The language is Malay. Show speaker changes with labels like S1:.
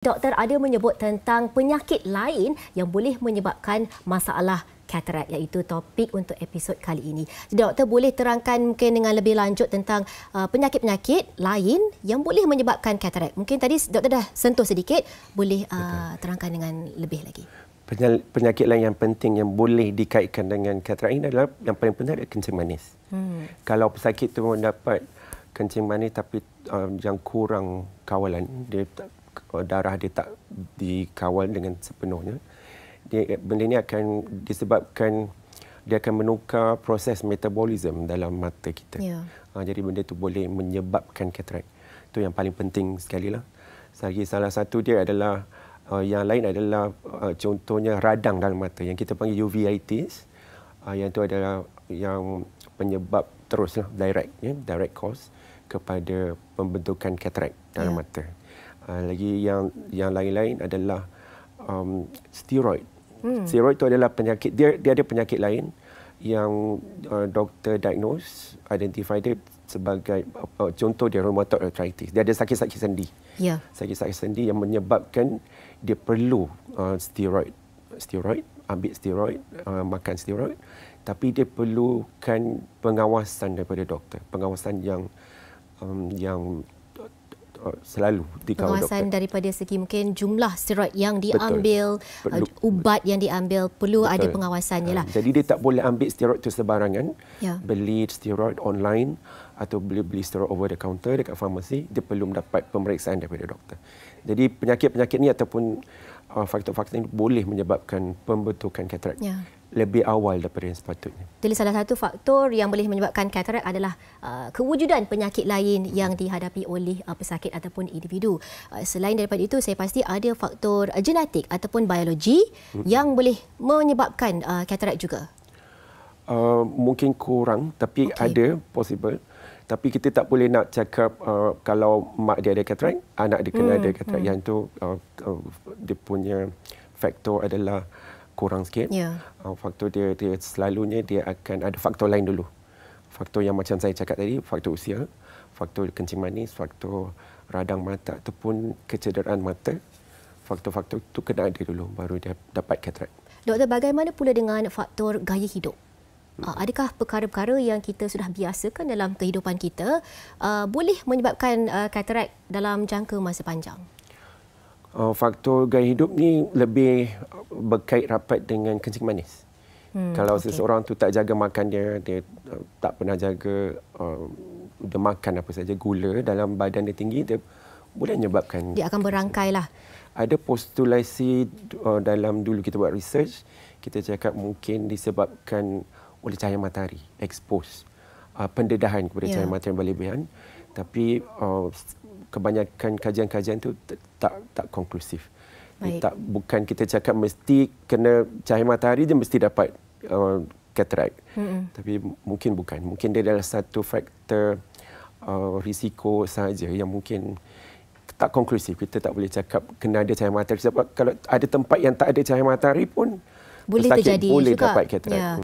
S1: Doktor ada menyebut tentang penyakit lain yang boleh menyebabkan masalah katarak, iaitu topik untuk episod kali ini. Doktor boleh terangkan mungkin dengan lebih lanjut tentang penyakit-penyakit lain yang boleh menyebabkan katarak. Mungkin tadi doktor dah sentuh sedikit, boleh terangkan dengan lebih lagi.
S2: Penyakit lain yang penting yang boleh dikaitkan dengan katarak ini adalah yang paling penting adalah kencing manis. Kalau pesakit itu mendapat kencing manis tapi yang kurang kawalan, darah dia tak dikawal dengan sepenuhnya, benda ini akan disebabkan dia akan menukar proses metabolisme dalam mata kita. Jadi benda itu boleh menyebabkan katarak. Itu yang paling penting sekali lah. Salah satu dia adalah yang lain adalah contohnya radang dalam mata yang kita panggil uveitis. Yang itu adalah yang penyebab teruslah direct cause kepada pembentukan katarak dalam mata. Lagi yang lain-lain adalah steroid. Steroid itu adalah penyakit, dia ada penyakit lain yang doktor diagnose, identify dia sebagai contoh dia rheumatoid arthritis. Dia ada sakit-sakit sendi. Sakit-sakit sendi yang menyebabkan dia perlu steroid, ambil steroid, makan steroid, tapi dia perlukan pengawasan daripada doktor, pengawasan yang selalu dikawal doktor.
S1: Pengawasan daripada segi mungkin jumlah steroid yang diambil, ubat yang diambil, perlu ada pengawasannya lah.
S2: Jadi dia tak boleh ambil steroid itu sebarangan. Beli steroid online atau beli steroid over the counter dekat farmasi, dia perlu mendapat pemeriksaan daripada doktor. Jadi penyakit-penyakit ni ataupun faktor-faktor ini boleh menyebabkan pembentukan katarak lebih awal daripada yang sepatutnya.
S1: Jadi salah satu faktor yang boleh menyebabkan katarak adalah kewujudan penyakit lain yang dihadapi oleh pesakit ataupun individu. Selain daripada itu, saya pasti ada faktor genetik ataupun biologi yang boleh menyebabkan katarak juga.
S2: Mungkin kurang, tapi ada possible. Tapi kita tak boleh nak cakap kalau mak dia ada katarak, anak dia kena ada katarak. Yang itu dia punya faktor adalah kurang sikit. Faktor dia selalunya dia akan ada faktor lain dulu. Faktor yang macam saya cakap tadi, faktor usia, faktor kencing manis, faktor radang mata ataupun kecederaan mata. Faktor-faktor itu kena ada dulu baru dia dapat katarak.
S1: Doktor, bagaimana pula dengan faktor gaya hidup? Adakah perkara-perkara yang kita sudah biasakan dalam kehidupan kita boleh menyebabkan katarak dalam jangka masa panjang?
S2: Faktor gaya hidup ni lebih berkait rapat dengan kencing manis. Kalau seseorang tu tak jaga makan dia tak pernah jaga dia makan apa saja, gula dalam badan dia tinggi, dia boleh menyebabkan. Dia
S1: akan berangkai lah.
S2: Ada postulasi dalam dulu kita buat research, kita cakap mungkin disebabkan oleh cahaya matahari, expose, pendedahan kepada cahaya matahari berlebihan. Tapi kebanyakan kajian-kajian itu tak konklusif. Bukan kita cakap mesti kena cahaya matahari je mesti dapat katarak. Tapi mungkin bukan. Mungkin dia adalah satu faktor risiko sahaja yang mungkin tak konklusif. Kita tak boleh cakap kena ada cahaya matahari. Sebab kalau ada tempat yang tak ada cahaya matahari pun
S1: boleh terjadi
S2: boleh
S1: juga.
S2: Dapat katarak.